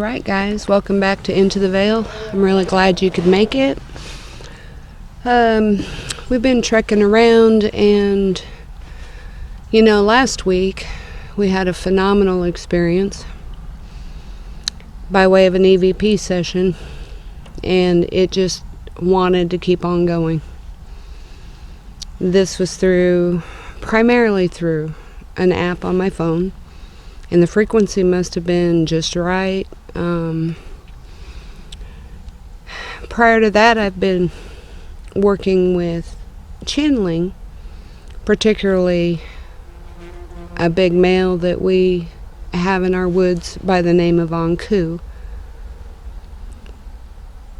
Alright guys, welcome back to Into the Veil. I'm really glad you could make it. We've been trekking around, and last week we had a phenomenal experience by way of an EVP session, and it just wanted to keep on going. This was primarily through an app on my phone, and the frequency must have been just right. Prior to that, I've been working with channeling, particularly a big male that we have in our woods by the name of Anku.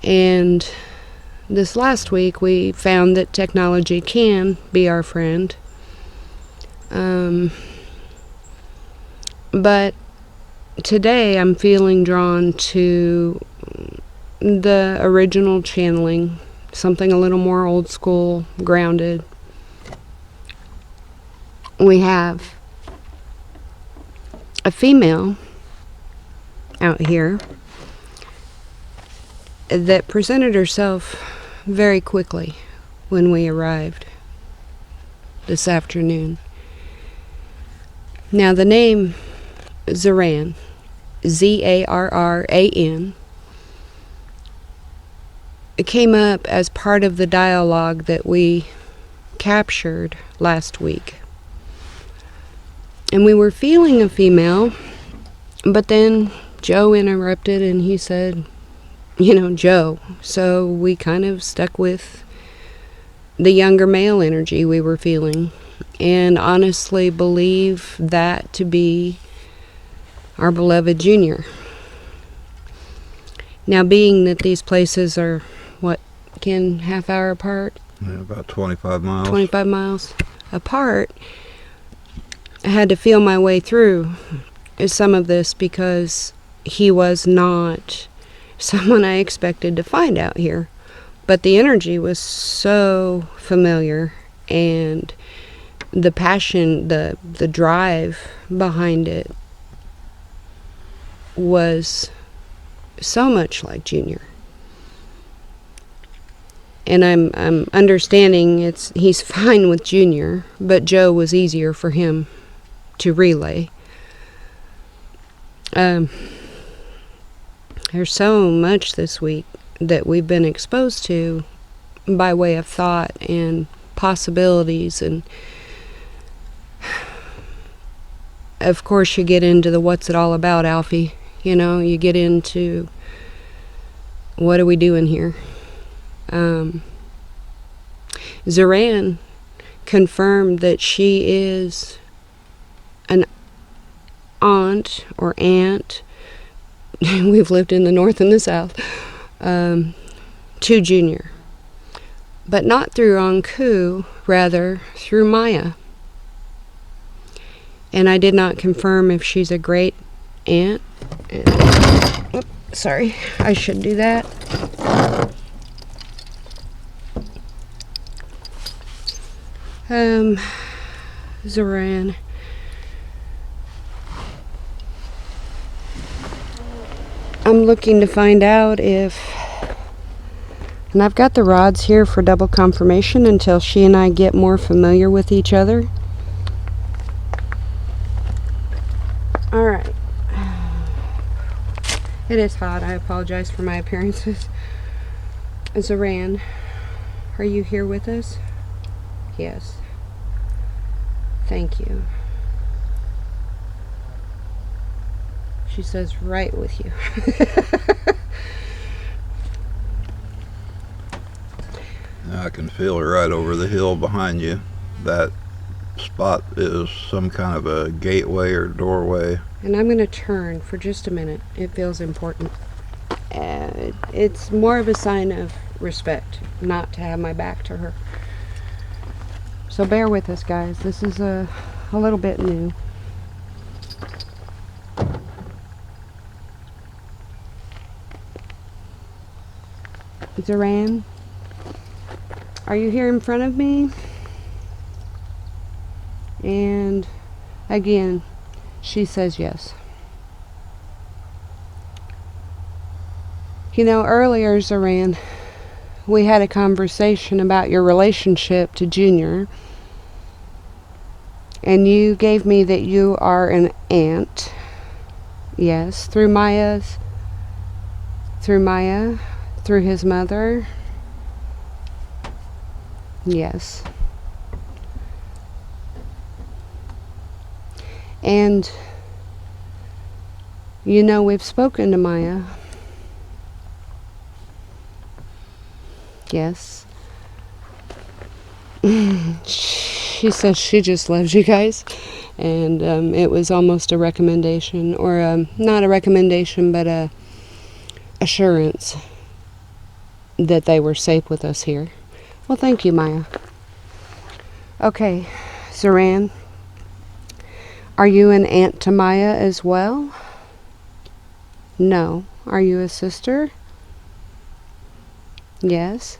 And this last week, we found that technology can be our friend. But today I'm feeling drawn to the original channeling, something a little more old school, grounded. We have a female out here that presented herself very quickly when we arrived this afternoon. Now the name Zarran, Zarran, it came up as part of the dialogue that we captured last week. And we were feeling a female, but then Joe interrupted and he said, Joe. So we kind of stuck with the younger male energy we were feeling, and honestly believe that to be our beloved Junior. Now, being that these places are, half hour apart? Yeah, about 25 miles. 25 miles apart, I had to feel my way through some of this because he was not someone I expected to find out here. But the energy was so familiar, and the passion, the drive behind it was so much like Junior. And I'm understanding he's fine with Junior, but Joe was easier for him to relay. There's so much this week that we've been exposed to by way of thought and possibilities, and of course you get into the what's it all about, Alfie. You get into what are we doing here. Zarran confirmed that she is an aunt or aunt. We've lived in the north and the south, to Junior, but not through Anku, rather through Maya. And I did not confirm if she's a great aunt. Sorry, I should do that. Zarran. I'm looking to find out if, and I've got the rods here for double confirmation until she and I get more familiar with each other. Alright. It is hot. I apologize for my appearances. Zarran, are you here with us? Yes. Thank you. She says, right with you. I can feel it right over the hill behind you. That spot is some kind of a gateway or doorway. And I'm going to turn for just a minute. It feels important. It's more of a sign of respect not to have my back to her. So bear with us, guys. This is a little bit new. Zarran, are you here in front of me? And again, she says yes. You know, earlier, Zoran, we had a conversation about your relationship to Junior, and you gave me that you are an aunt. Yes, through Maya, through his mother. Yes. And, you know, we've spoken to Maya. Yes. She says she just loves you guys. And it was almost a recommendation, or not a recommendation, but a assurance that they were safe with us here. Well, thank you, Maya. Okay, Zoran, are you an aunt to Maya as well? No. Are you a sister? Yes.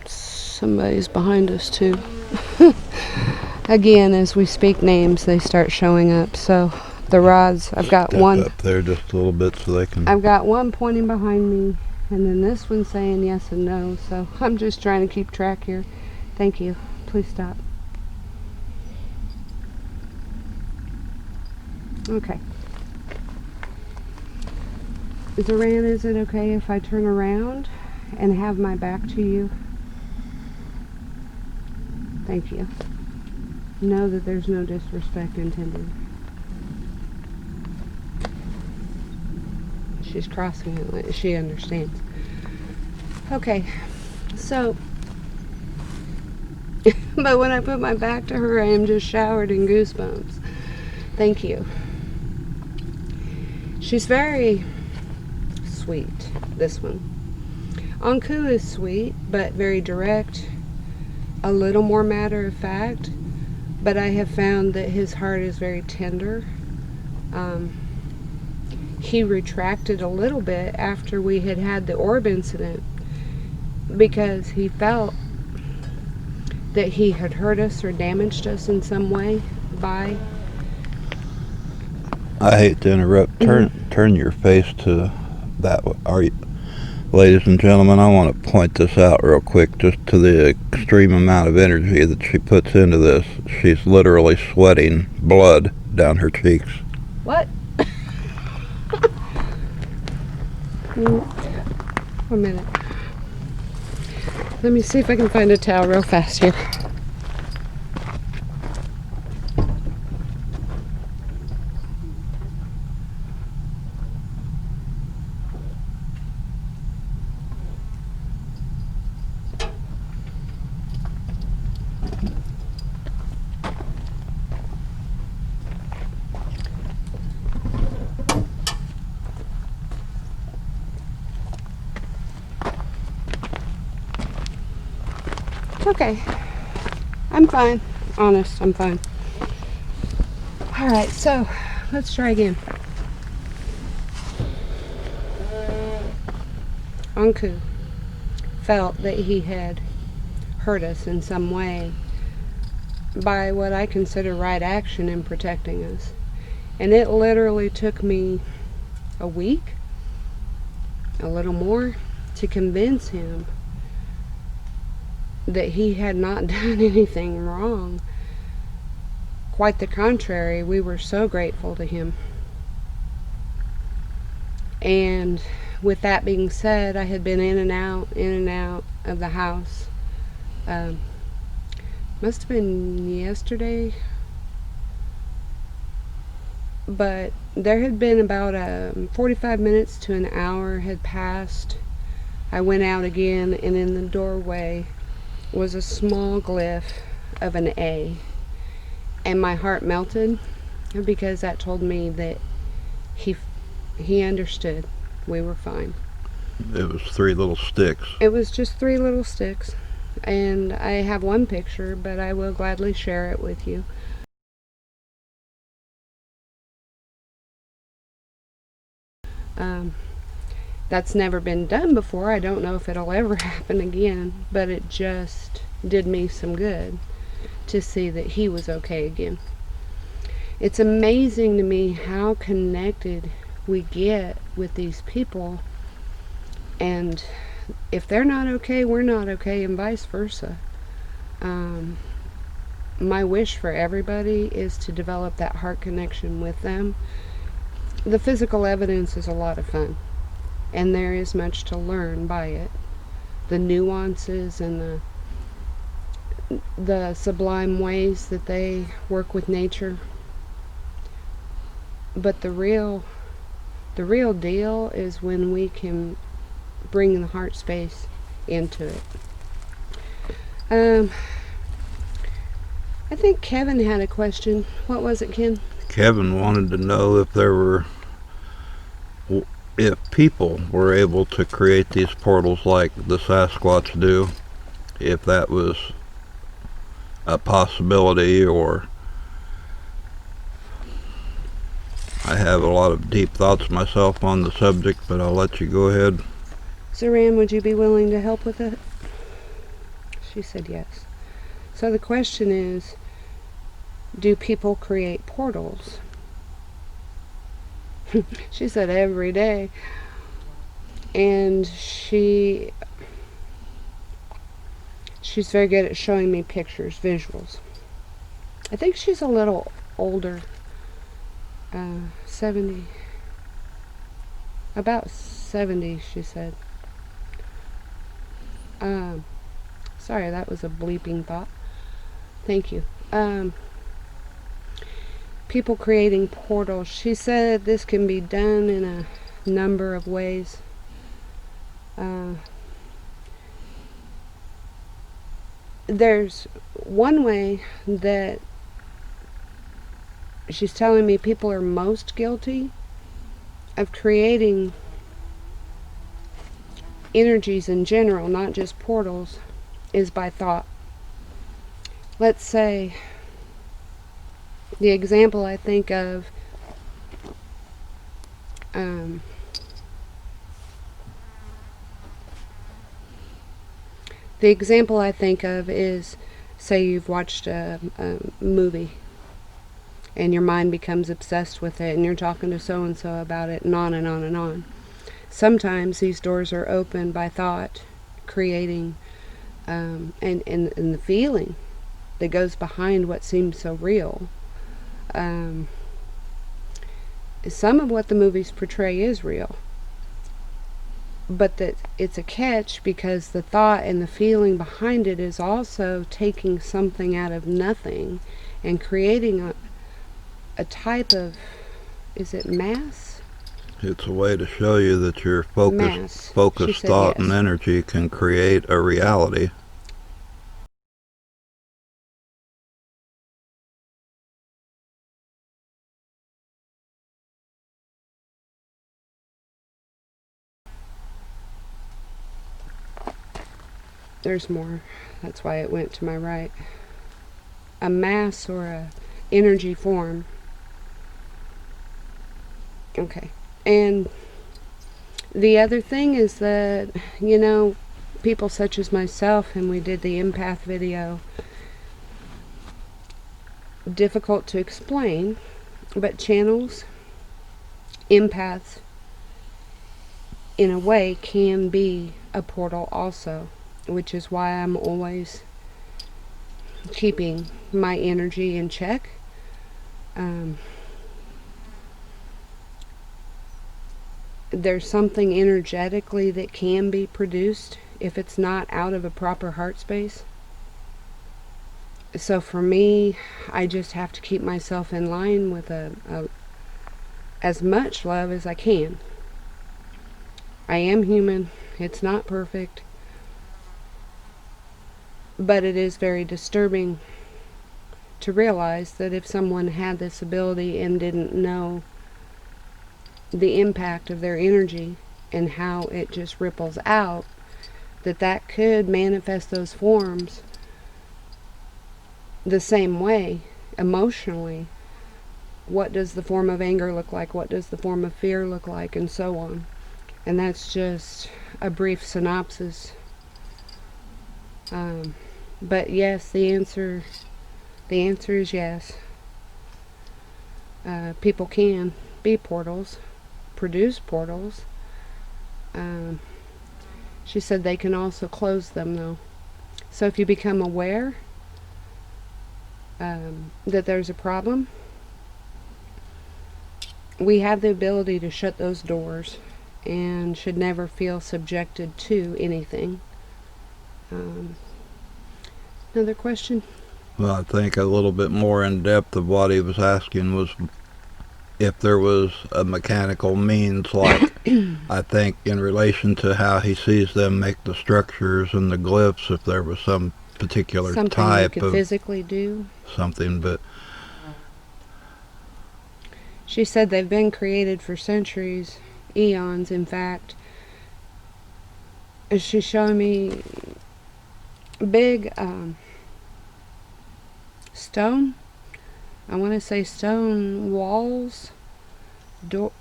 Somebody's behind us too. Again, as we speak names, they start showing up. So the rods, I've got Step one up there just a little bit so they can. I've got one pointing behind me, and then this one saying yes and no. So I'm just trying to keep track here. Thank you. Please stop. Okay. Zoran, is it okay if I turn around and have my back to you? Thank you. Know that there's no disrespect intended. She's crossing it. She understands. Okay, so, but when I put my back to her, I am just showered in goosebumps. Thank you. She's very sweet, this one. Anku is sweet, but very direct, a little more matter of fact, but I have found that his heart is very tender. He retracted a little bit after we had the orb incident because he felt that he had hurt us or damaged us in some way by... I hate to interrupt. Turn your face to that. Are you, ladies and gentlemen? I want to point this out real quick, just to the extreme amount of energy that she puts into this. She's literally sweating blood down her cheeks. What? 1 minute. Let me see if I can find a towel real fast here. Okay, I'm fine. Honest, I'm fine. Alright, so let's try again. Anku felt that he had hurt us in some way by what I consider right action in protecting us. And it literally took me a week, a little more, to convince him that he had not done anything wrong. Quite the contrary, we were so grateful to him. And with that being said, I had been in and out of the house. Must have been yesterday, but there had been about 45 minutes to an hour had passed. I went out again, and in the doorway was a small glyph of an A, and my heart melted because that told me that he understood. We were fine. It was 3 little sticks. It was just 3 little sticks, and I have one picture, but I will gladly share it with you. That's never been done before. I don't know if it'll ever happen again, but it just did me some good to see that he was okay again. It's amazing to me how connected we get with these people, and if they're not okay, we're not okay, and vice versa. My wish for everybody is to develop that heart connection with them. The physical evidence is a lot of fun, and there is much to learn by it. The nuances and the sublime ways that they work with nature. But the real deal is when we can bring the heart space into it. I think Kevin had a question. What was it, Ken? Kevin wanted to know if people were able to create these portals like the Sasquatch do, if that was a possibility, or I have a lot of deep thoughts myself on the subject, but I'll let you go ahead. Saran, would you be willing to help with it? She said yes. So the question is, do people create portals? She said every day. And she's very good at showing me pictures, visuals. I think she's a little older, 70, about 70, she said. Sorry, that was a bleeping thought. Thank you. People creating portals. She said this can be done in a number of ways. There's one way that she's telling me people are most guilty of creating energies in general, not just portals, is by thought. Let's say the example I think of, is, say you've watched a movie and your mind becomes obsessed with it and you're talking to so and so about it, and on and on and on. Sometimes these doors are opened by thought, creating and the feeling that goes behind what seems so real. Some of what the movies portray is real, but that it's a catch because the thought and the feeling behind it is also taking something out of nothing and creating a type of, is it mass? It's a way to show you that your focused thought yes. and energy can create a reality. There's more. That's why it went to my right. A mass or a energy form. Okay. And the other thing is that, people such as myself, and we did the empath video, difficult to explain, but channels, empaths, in a way, can be a portal also, which is why I'm always keeping my energy in check. There's something energetically that can be produced if it's not out of a proper heart space. So for me, I just have to keep myself in line with as much love as I can. I am human. It's not perfect. But it is very disturbing to realize that if someone had this ability and didn't know the impact of their energy and how it just ripples out, that could manifest those forms the same way emotionally. What does the form of anger look like? What does the form of fear look like? And so on. And that's just a brief synopsis. But yes, the answer is yes. People can be portals, produce portals. She said they can also close them, though. So if you become aware that there's a problem, we have the ability to shut those doors and should never feel subjected to anything. Another question? Well, I think a little bit more in depth of what he was asking was if there was a mechanical means, like I think in relation to how he sees them make the structures and the glyphs, if there was some particular Something type you could of physically do. something, but She said they've been created for centuries, eons, in fact. She's showing me big stone. I want to say stone walls, door.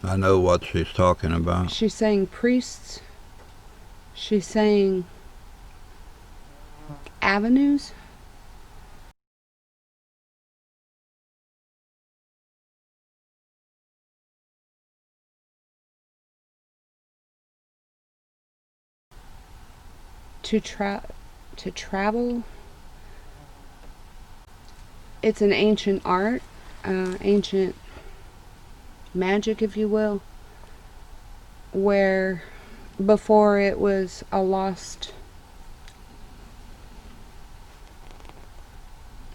I know what she's talking about. She's saying priests. She's saying avenues. To travel. It's an ancient art, ancient magic, if you will, where before it was a lost,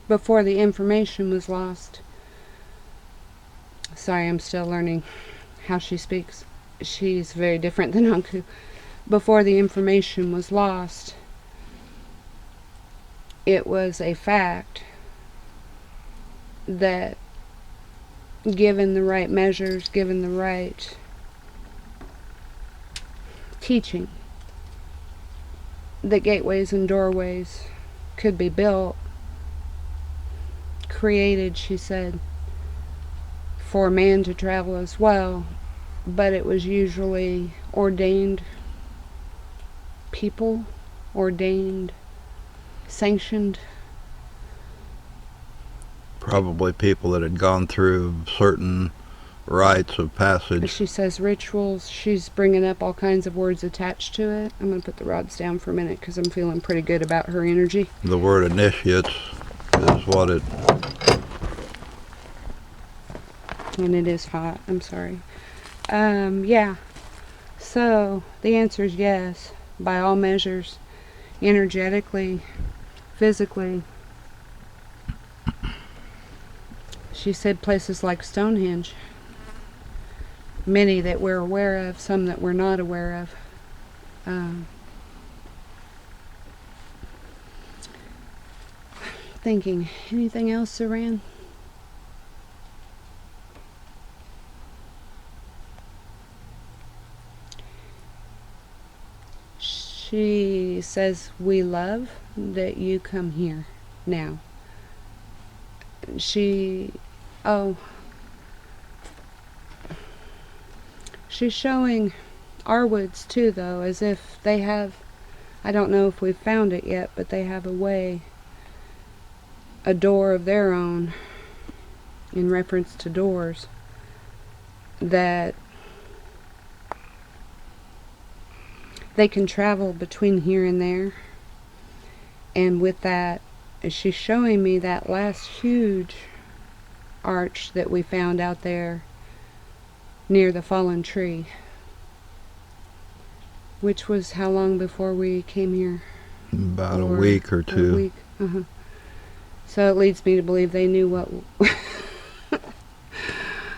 before the information was lost. Sorry, I'm still learning how she speaks. She's very different than Anku. Before the information was lost, it was a fact that given the right measures, given the right teaching, that gateways and doorways could be built, created, she said, for man to travel as well, but it was usually ordained people, ordained, sanctioned. Probably people that had gone through certain rites of passage. She says rituals. She's bringing up all kinds of words attached to it. I'm going to put the rods down for a minute because I'm feeling pretty good about her energy. The word initiates is what it... And it is hot. I'm sorry. Yeah. So, the answer is yes. By all measures. Energetically. Physically. She said places like Stonehenge. Many that we're aware of, some that we're not aware of. Thinking, anything else, Saran? She says, we love that you come here now. She's showing our woods too, though, as if they have, I don't know if we've found it yet, but they have a way, a door of their own, in reference to doors, that they can travel between here and there. And with that, she's showing me that last huge arch that we found out there near the fallen tree, which was how long before we came here? About a week or two. A week. So it leads me to believe they knew what...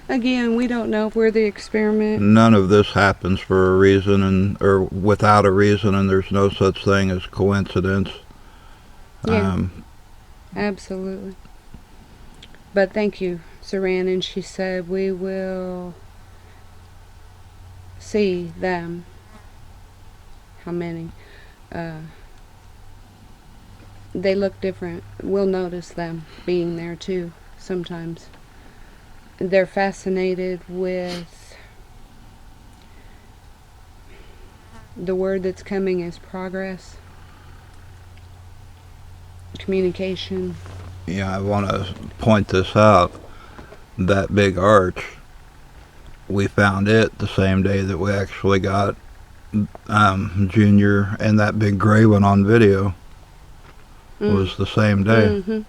Again, we don't know if we're the experiment. None of this happens for a reason or without a reason, and there's no such thing as coincidence. Yeah, absolutely. But thank you, Saran. And she said we will see them. How many? They look different. We'll notice them being there too sometimes. They're fascinated with the word that's coming is progress. communication. Yeah, I want to point this out. That big arch, we found it the same day that we actually got Junior and that big gray one on video. Was the same day. Mm-hmm.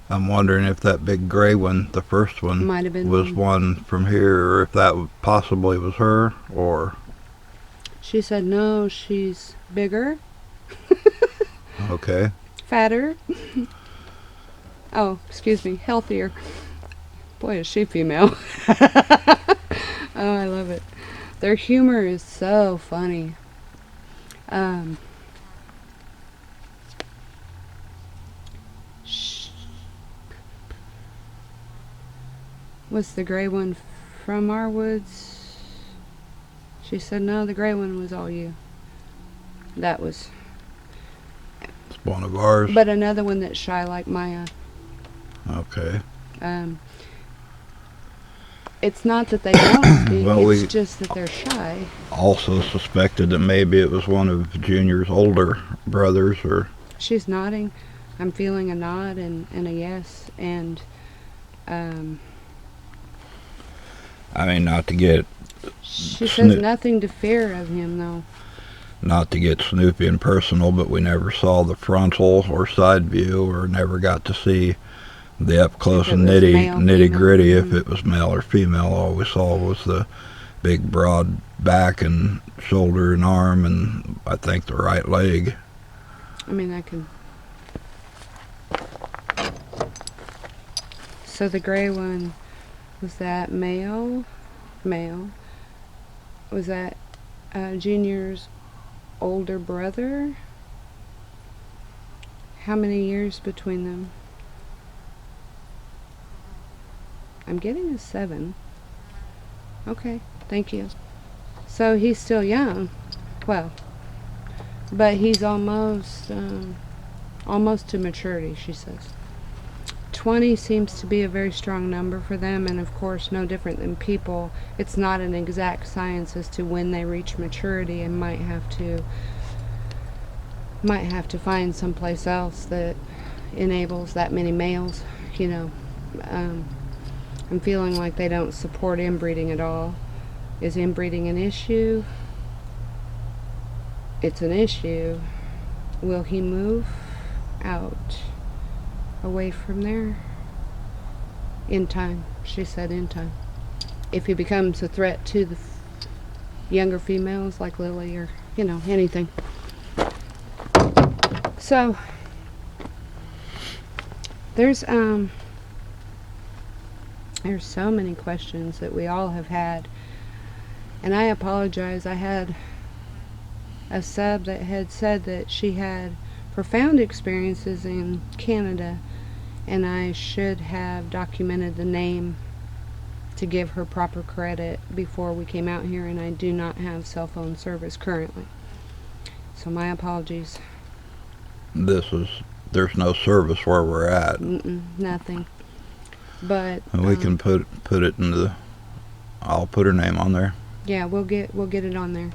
I'm wondering if that big gray one, the first one, Might have been was one from here, or if that possibly was her, or... She said no, she's bigger. Okay. Fatter. Oh, excuse me, healthier. Boy, is she female. Oh, I love it. Their humor is so funny. Was the gray one from our woods? She said no, the gray one was all you. That was... It's one of ours. But another one that's shy like Maya. Okay. It's not that they don't speak, Well, it's just that they're shy. Also suspected that maybe it was one of Junior's older brothers, or... She's nodding. I'm feeling a nod and a yes. And, I mean, not to get... She says nothing to fear of him, though. Not to get snoopy and personal, but we never saw the frontal or side view, or never got to see the up close and nitty gritty. If it was male or female, all we saw was the big broad back and shoulder and arm, and I think the right leg. I mean, I can... So the gray one, was that male? Male. Was that Junior's older brother? How many years between them? I'm getting a 7. Okay, thank you. So he's still young. Well, but he's almost to maturity, she says. 20 seems to be a very strong number for them, and of course no different than people. It's not an exact science as to when they reach maturity, and might have to find someplace else that enables that many males, you know. I'm feeling like they don't support inbreeding at all. Is inbreeding an issue? It's an issue. Will he move out away from there? In time, she said, in time. If he becomes a threat to the younger females like Lily, or, you know, anything. So, there's so many questions that we all have had, and I apologize. I had a sub that had said that she had profound experiences in Canada, and I should have documented the name to give her proper credit before we came out here, and I do not have cell phone service currently. So my apologies. There's no service where we're at. Nothing. But and we can put it in the... I'll put her name on there. Yeah, we'll get it on there.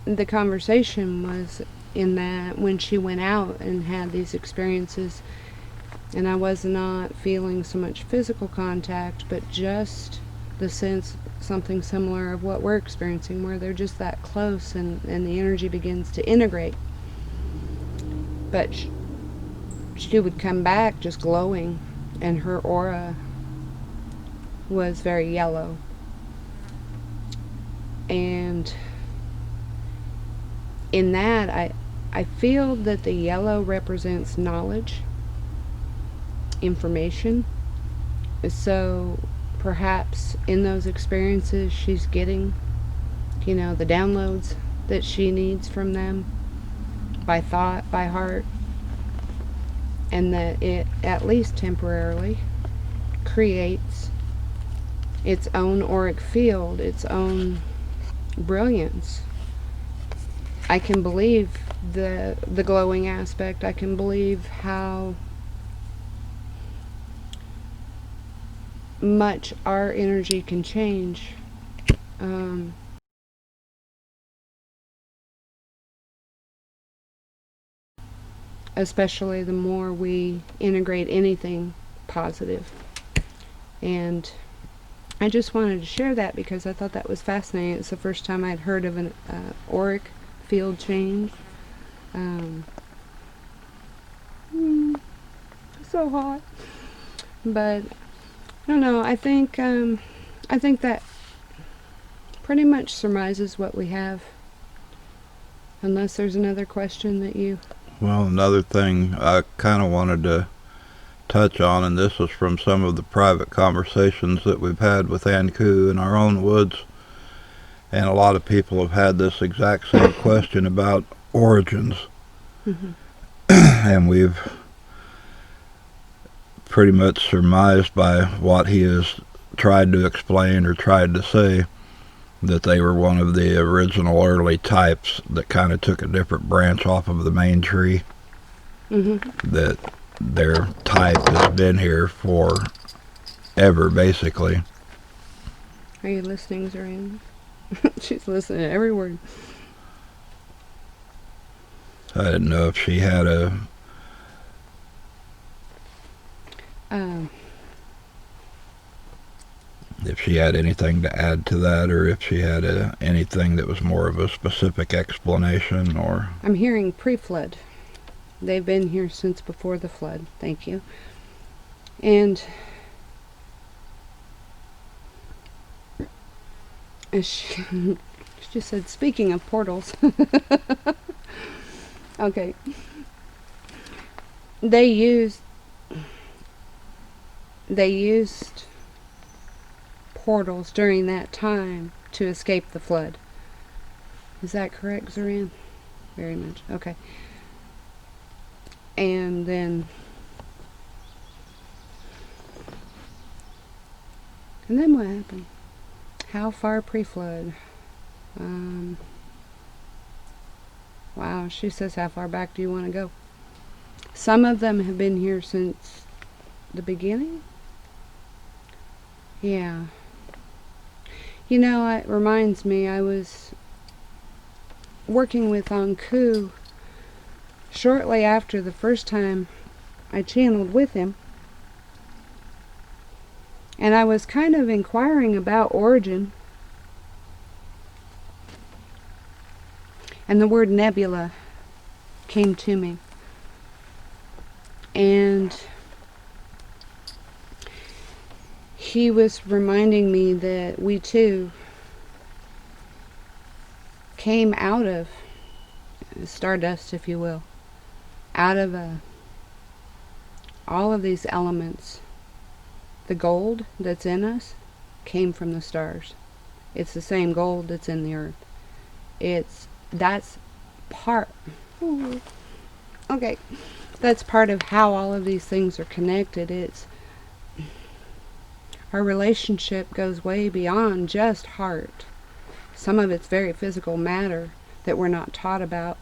The conversation was in that when she went out and had these experiences, and I was not feeling so much physical contact, but just the sense, something similar of what we're experiencing, where they're just that close, and the energy begins to integrate. But she would come back just glowing, and her aura was very yellow. And in that, I feel that the yellow represents knowledge, information. So perhaps in those experiences she's getting, you know, the downloads that she needs from them by thought, by heart, and that it, at least temporarily, creates its own auric field, its own brilliance. I can believe the glowing aspect. I can believe how much our energy can change. especially the more we integrate anything positive. And I just wanted to share that because I thought that was fascinating. It's the first time I'd heard of an auric field change. So hot. But I don't know. I think that pretty much surmises what we have. Unless there's another question that you... Well, another thing I kind of wanted to touch on, and this is from some of the private conversations that we've had with Anku in our own woods, and a lot of people have had this exact same question about origins. Mm-hmm. And we've pretty much surmised by what he has tried to explain or tried to say that they were one of the original early types that kind of took a different branch off of the main tree. Mm-hmm. That their type has been here forever, basically. Are you listening, Zoran? She's listening to every word. I didn't know if she had if she had anything to add to that, or if she had anything that was more of a specific explanation, or... I'm hearing pre-flood. They've been here since before the flood. Thank you. And she just said, speaking of portals. Okay. They used portals during that time to escape the flood. Is that correct, Zoran? Very much. Okay. And then what happened? How far pre-flood? Wow, she says, how far back do you want to go? Some of them have been here since the beginning? Yeah. You know, it reminds me, I was working with Anku shortly after the first time I channeled with him. And I was kind of inquiring about origin. And the word nebula came to me. And he was reminding me that we too came out of stardust, if you will, out of all of these elements. The gold that's in us came from the stars. It's the same gold that's in the earth. That's part. Okay. That's part of how all of these things are connected. Our relationship goes way beyond just heart. Some of it's very physical matter that we're not taught about.